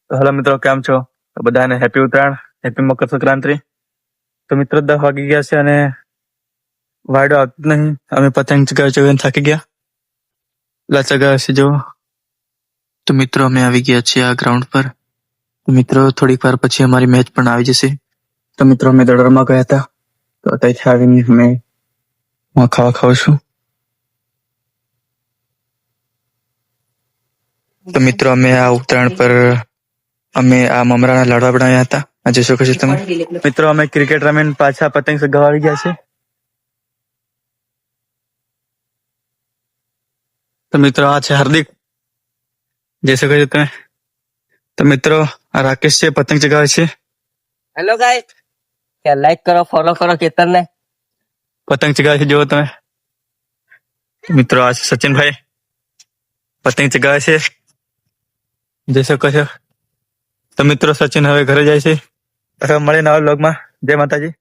તો હેલો મિત્રો, કેમ છો? તો બધાને હેપી ઉત્તરાયણ, હેપી મકર સંક્રાંતિ. તો મિત્રો 10 વાગી ગયા છે અને વાયડો આવતો જ નહીં. અમે પતંગ ચગાવી થાકી ગયા. લા ચગાવે છે જો. તો મિત્રો અમે આવી ગયા છીએ આ ગ્રાઉન્ડ પર. તો મિત્રો થોડીક વાર પછી અમારી મેચ પણ આવી જશે. તો મિત્રો અમે દડરમાં ગયા હતા. તો ત્યાંથી આવીને હું ખાવા ખાઉં છું. તો મિત્રો અમે આ ઉત્તરાયણ પર અમે આ મમરાના લાડવા બનાવ્યા હતા. આજે શું કહેશો તમે? મિત્રો અમે ક્રિકેટ રમીને પાછા પતંગ ચગાવવા આવી ગયા છે. તો મિત્રો આ છે હાર્દિક, જય શ્રી કૃષ્ણ તમે. તો મિત્રો આ રાકેશ છે, પતંગ ચગાવે છે. હેલો ગાઈસ, લાઈક કરો, ફોલો કરો કેતનને. પતંગ ચગાવે છે જુઓ તમે. મિત્રો આ છે સચિનભાઈ, પતંગ ચગાવે છે. જય શ્રી કૃષ્ણ. તો મિત્રો સચિન હવે ઘરે જાય છે. હવે મળીએ નવા વ્લોગમાં. જય માતાજી.